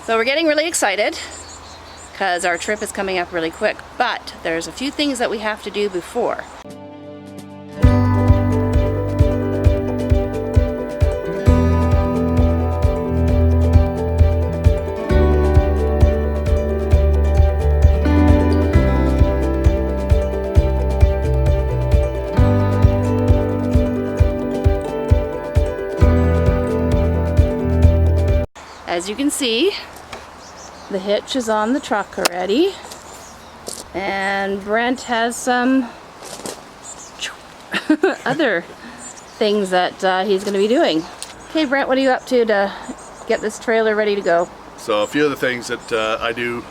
So we're getting really excited because our trip is coming up really quick, but there's a few things that we have to do before. As you can see, the hitch is on the truck already, and Brent has some other things that he's going to be doing. Okay, Brent, what are you up to get this trailer ready to go? So a few of the things that I do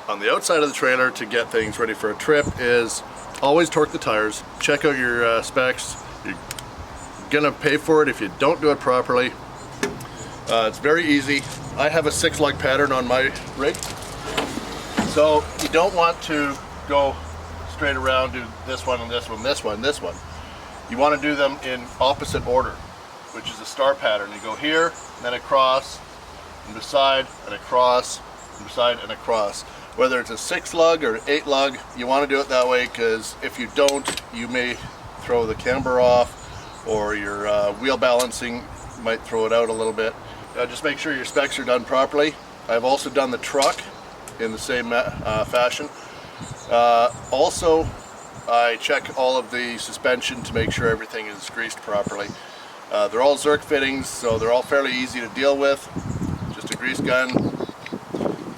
on the outside of the trailer to get things ready for a trip is always torque the tires, check out your specs. You're gonna pay for it if you don't do it properly. It's very easy. I have a 6-lug pattern on my rig, so you don't want to go straight around, do this one and this one, this one, this one. You want to do them in opposite order, which is a star pattern. You go here, then across, and beside, and across, and beside, and across. Whether it's a 6-lug or 8-lug, you want to do it that way, because if you don't, you may throw the camber off, or your wheel balancing might throw it out a little bit. Just make sure your specs are done properly. I've also done the truck in the same fashion. Also, I check all of the suspension to make sure everything is greased properly. They're all Zerk fittings, so they're all fairly easy to deal with. Just a grease gun.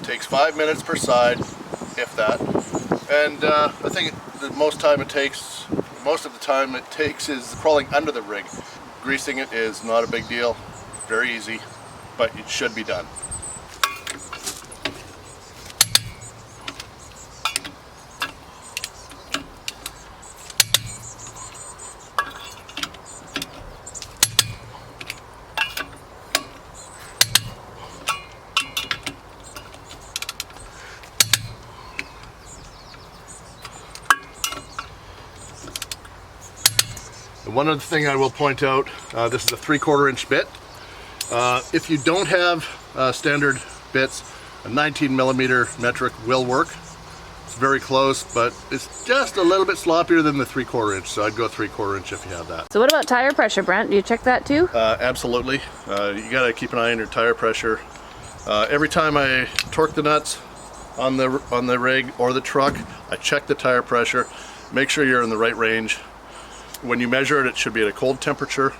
Takes 5 minutes per side, if that. And I think most of the time it takes is crawling under the rig. Greasing it is not a big deal, very easy, but it should be done. One other thing I will point out, this is a 3/4 inch bit. If you don't have standard bits, a 19mm metric will work. It's very close, but it's just a little bit sloppier than the 3/4 inch, so I'd go 3/4 inch if you have that. So what about tire pressure, Brent? Do you check that too? Absolutely. You gotta keep an eye on your tire pressure. Every time I torque the nuts on the rig or the truck, I check the tire pressure, make sure you're in the right range. When you measure it, it should be at a cold temperature.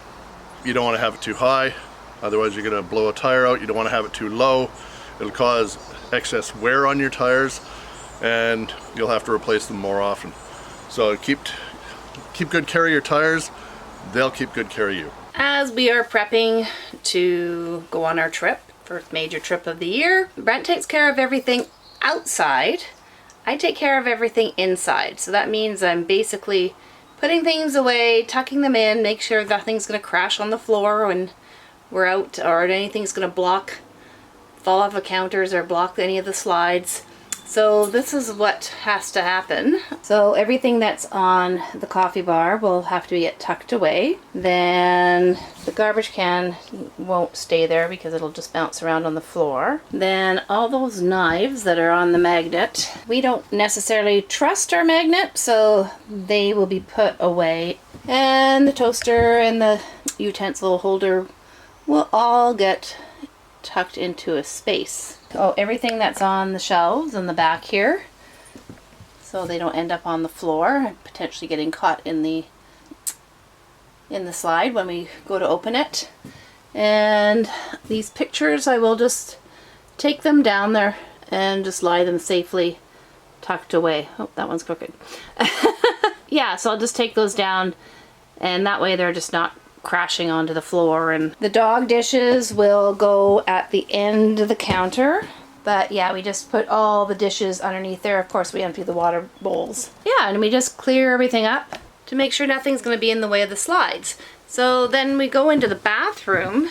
You don't want to have it too high, otherwise you're going to blow a tire out. You don't want to have it too low. It'll cause excess wear on your tires, and you'll have to replace them more often. So keep good care of your tires. They'll keep good care of you. As we are prepping to go on our trip, first major trip of the year, Brent takes care of everything outside. I take care of everything inside. So that means I'm basically putting things away, tucking them in, make sure nothing's going to crash on the floor when we're out, or anything's going to fall off the counters or block any of the slides. So this is what has to happen. So everything that's on the coffee bar will have to get tucked away. Then the garbage can won't stay there because it'll just bounce around on the floor. Then all those knives that are on the magnet, we don't necessarily trust our magnet, so they will be put away. And the toaster and the utensil holder will all get tucked into a space. Oh, everything that's on the shelves in the back here, so they don't end up on the floor and potentially getting caught in the slide when we go to open it. And these pictures, I will just take them down there and just lie them safely tucked away. Oh, that one's crooked. Yeah, so I'll just take those down, and that way they're just not crashing onto the floor. And the dog dishes will go at the end of the counter, but yeah, we just put all the dishes underneath there. Of course, we empty the water bowls. Yeah, and we just clear everything up to make sure nothing's going to be in the way of the slides. So then we go into the bathroom,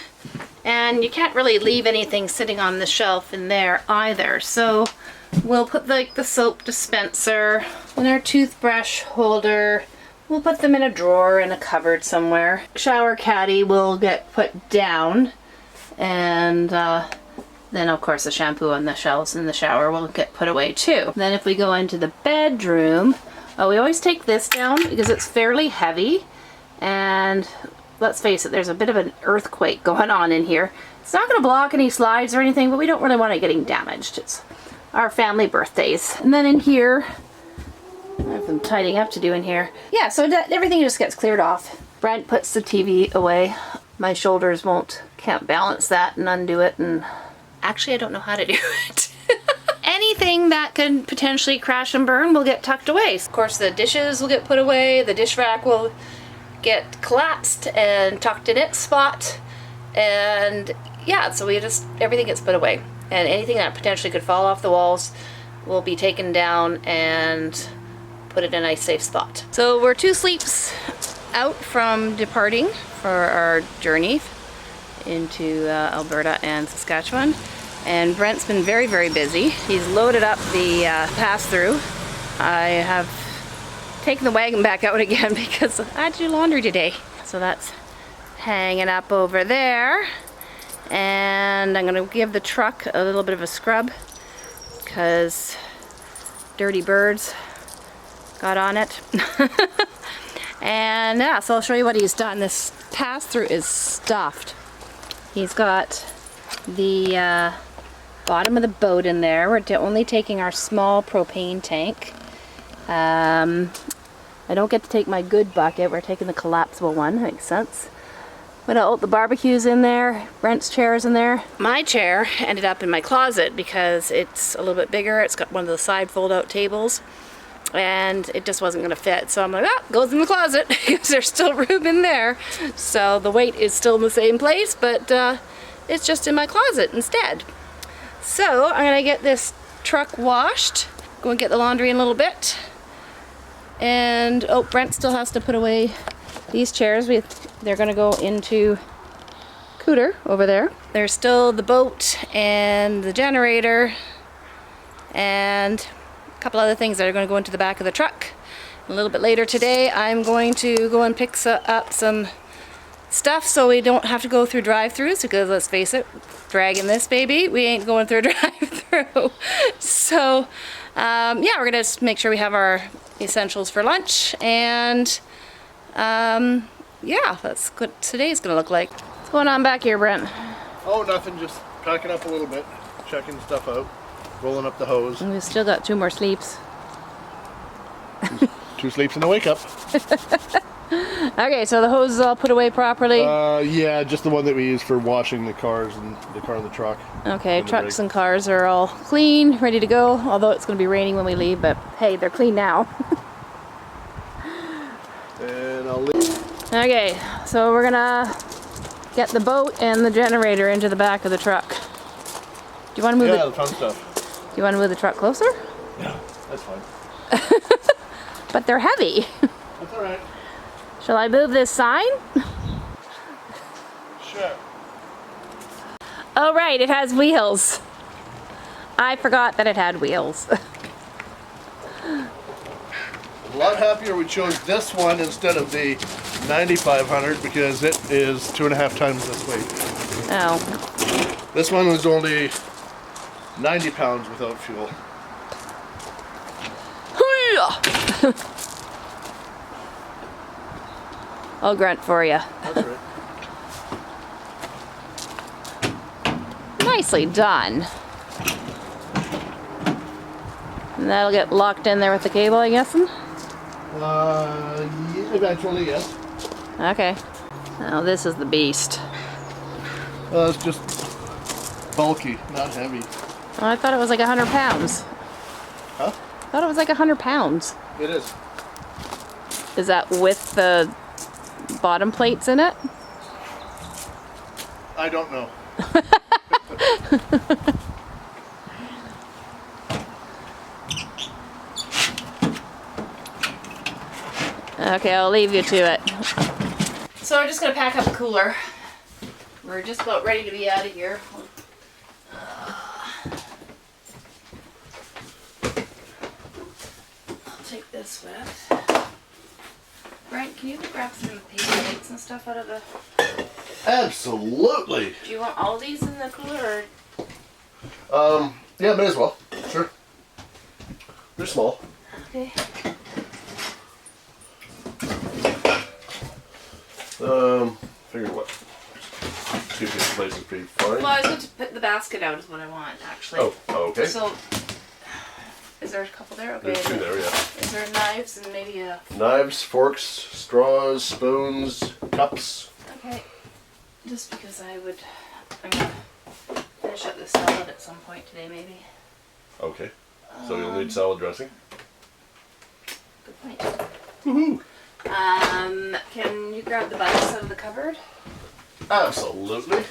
and you can't really leave anything sitting on the shelf in there either. So we'll put like the soap dispenser and our toothbrush holder. We'll put them in a drawer in a cupboard somewhere. Shower caddy will get put down, and Then of course the shampoo on the shelves in the shower will get put away too. Then if we go into the bedroom, we always take this down because it's fairly heavy, and let's face it, there's a bit of an earthquake going on in here. It's not going to block any slides or anything, but we don't really want it getting damaged. It's our family birthdays. And then in here, I have some tidying up to do in here. Yeah, so everything just gets cleared off. Brent puts the TV away. My shoulders can't balance that and undo it, and actually I don't know how to do it. Anything that could potentially crash and burn will get tucked away. Of course the dishes will get put away, the dish rack will get collapsed and tucked in its spot, and yeah, so everything gets put away, and anything that potentially could fall off the walls will be taken down and put it in a nice safe spot. So we're 2 sleeps out from departing for our journey into Alberta and Saskatchewan, and Brent's been very, very busy. He's loaded up the pass-through. I have taken the wagon back out again because I had to do laundry today. So that's hanging up over there, and I'm gonna give the truck a little bit of a scrub because dirty birds got on it. And yeah, so I'll show you what he's done. This pass-through is stuffed. He's got the bottom of the boat in there. We're only taking our small propane tank. I don't get to take my good bucket. We're taking the collapsible one. Makes sense. The barbecue's in there. Brent's chair's in there. My chair ended up in my closet because it's a little bit bigger. It's got one of the side fold-out tables, and it just wasn't going to fit. So I'm like, goes in the closet because there's still room in there. So the weight is still in the same place, but it's just in my closet instead. So I'm going to get this truck washed, go and get the laundry in a little bit. And Brent still has to put away these chairs. They're going to go into Cooter over there. There's still the boat and the generator and a couple other things that are going to go into the back of the truck. A little bit later today I'm going to go and pick up some stuff so we don't have to go through drive-thrus, because let's face it, dragging this baby, we ain't going through a drive-thru. So yeah, we're going to make sure we have our essentials for lunch, and yeah, that's what today's going to look like. What's going on back here, Brent? Oh, nothing, just packing up a little bit, checking stuff out, rolling up the hose. And we've still got 2 more sleeps. 2 sleeps and a wake up. Okay, so the hose is all put away properly? Yeah, just the one that we use for washing the cars and the car and the truck. Okay, trucks and cars are all clean, ready to go, although it's going to be raining when we leave, but hey, they're clean now. And I'll leave. Okay, so we're gonna get the boat and the generator into the back of the truck. Do you want to move the fun stuff. Do you want to move the truck closer? Yeah, that's fine. But they're heavy. That's alright. Shall I move this sign? Sure. Oh right, it has wheels. I forgot that it had wheels. A lot happier we chose this one instead of the 9500 because it is 2.5 times this weight. Oh. This one was only 90 pounds without fuel. I'll grunt for you. That's right. Nicely done. And that'll get locked in there with the cable, I guess. Yeah, eventually, yes. Okay. Now this is the beast. It's just bulky, not heavy. Oh, I thought it was like 100 pounds. Huh? I thought it was like 100 pounds. It is. Is that with the bottom plates in it? I don't know. Okay, I'll leave you to it. So we're just gonna pack up a cooler. We're just about ready to be out of here. I'll take this with. Brian, can you grab some paper plates and stuff out of the... Absolutely. Do you want all these in the cooler, or... Yeah, may as well. Sure. They're small. Okay. Figure what? 2 different places would be fine. Well, I was going to put the basket out is what I want, actually. Oh, okay. So, is there a couple there? Okay. There's 2 there, yeah. Is there knives and maybe a... Knives, forks, straws, spoons, cups. Okay. Just because I'm going to finish up this salad at some point today, maybe. Okay. So you'll need salad dressing. Good point. Woohoo! Can you grab the buttons out of the cupboard? Absolutely.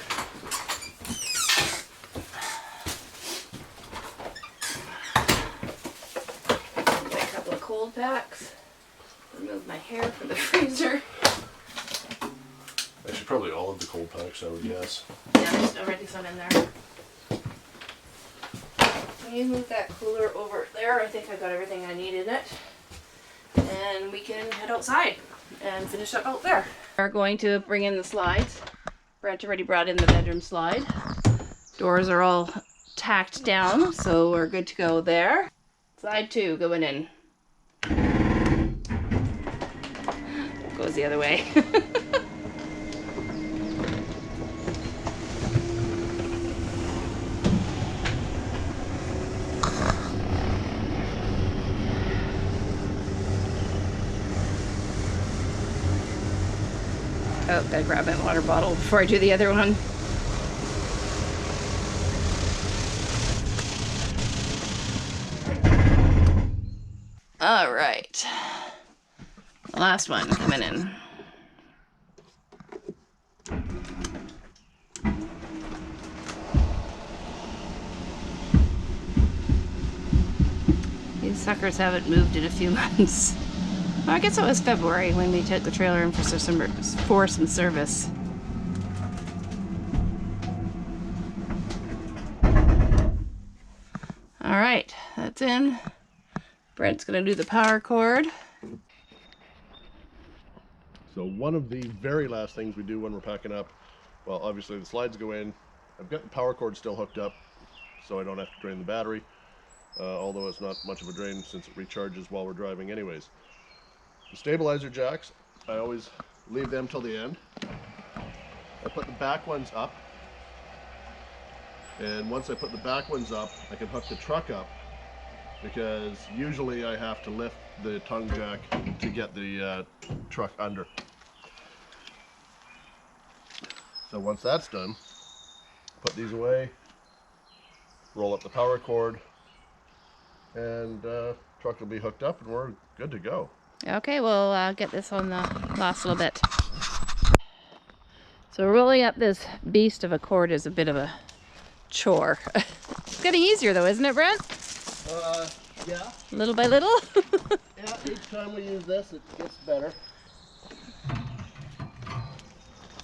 Get a couple of cold packs. Remove my hair from the freezer. Actually, probably all of the cold packs, I would guess. Yeah, there's already some in there. Can you move that cooler over there? I think I got everything I need in it. And we can head outside and finish up out there. We're going to bring in the slides. Brent already brought in the bedroom slide. Doors are all tacked down, so we're good to go there. Slide 2 going in. Goes the other way. Oh, gotta grab my water bottle before I do the other one. All right. The last one coming in. These suckers haven't moved in a few months. I guess it was February when we took the trailer in for some service. All right, that's in. Brent's gonna do the power cord. So one of the very last things we do when we're packing up, well, obviously the slides go in. I've got the power cord still hooked up, so I don't have to drain the battery, although it's not much of a drain since it recharges while we're driving anyways. The stabilizer jacks, I always leave them till the end. I put the back ones up, and once I put the back ones up, I can hook the truck up, because usually I have to lift the tongue jack to get the truck under. So once that's done, put these away, roll up the power cord, and truck will be hooked up and we're good to go. Okay, we'll get this on the last little bit. So rolling up this beast of a cord is a bit of a chore. It's getting easier though, isn't it, Brent? Yeah. Little by little? Yeah, each time we use this, it gets better.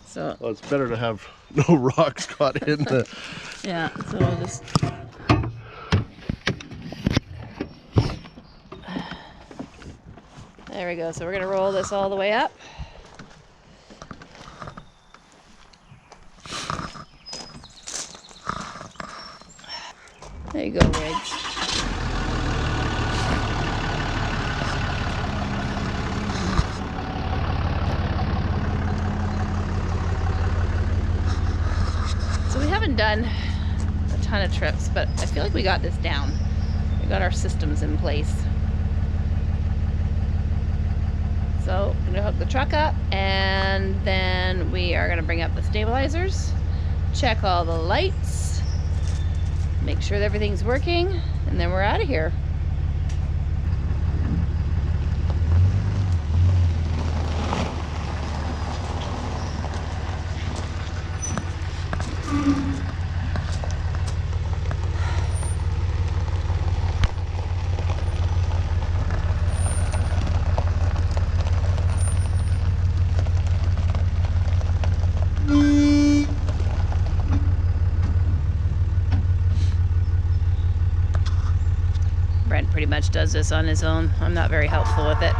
So, well, it's better to have no rocks caught in the... yeah, so we'll just... There we go. So we're going to roll this all the way up. There you go, Riggs. So we haven't done a ton of trips, but I feel like we got this down. We got our systems in place. So I'm gonna hook the truck up, and then we are gonna bring up the stabilizers, check all the lights, make sure that everything's working, and then we're out of here. Brent pretty much does this on his own. I'm not very helpful with it.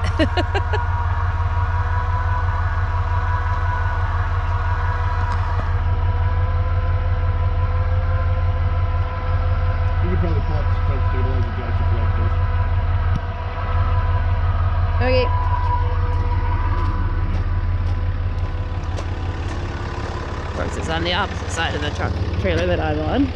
could probably pull up the front stabilizer jacks if you like those. Okay. Of course, it's on the opposite side of the truck trailer that I'm on.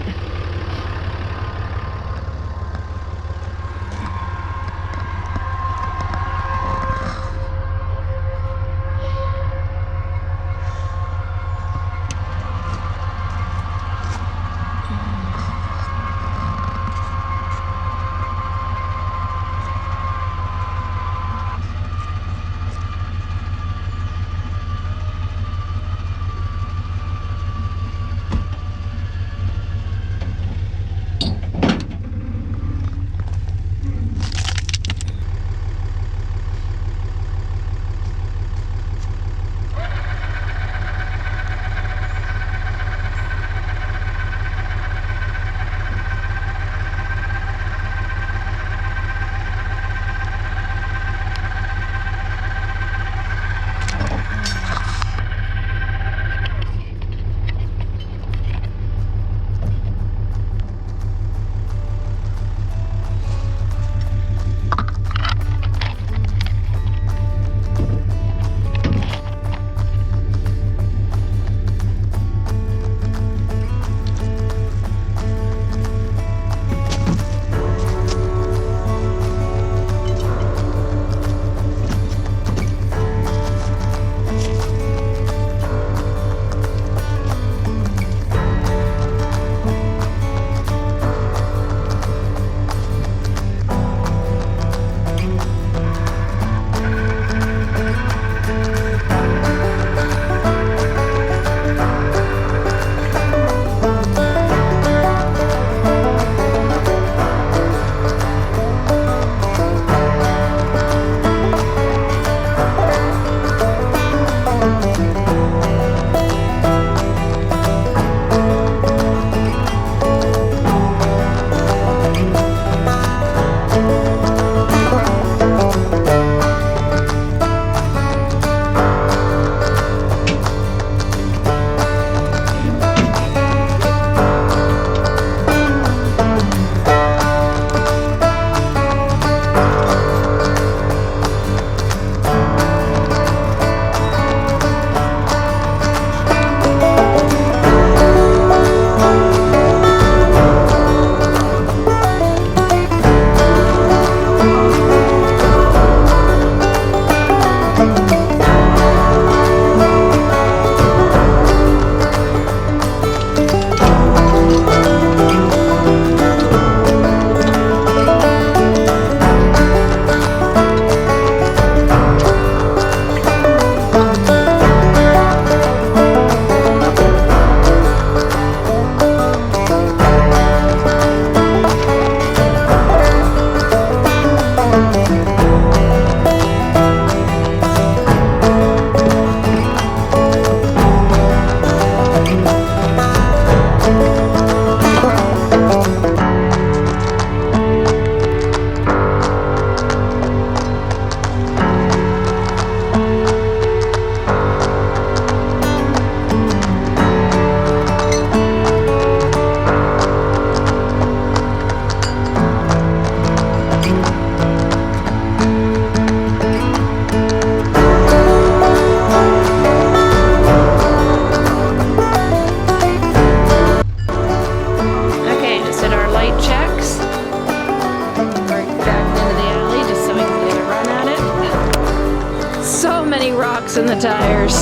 rocks in the tires.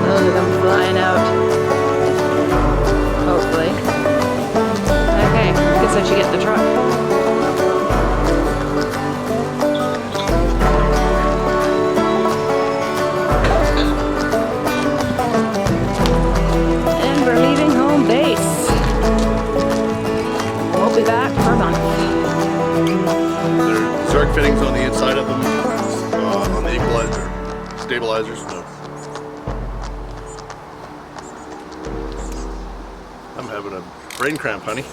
Those are them flying out. Hopefully. Okay, guess I should get the truck. And we're leaving home base. We'll be back for a month. There's arc fittings on the inside of them, on the equalizer, stabilizers. No. I'm having a brain cramp, honey.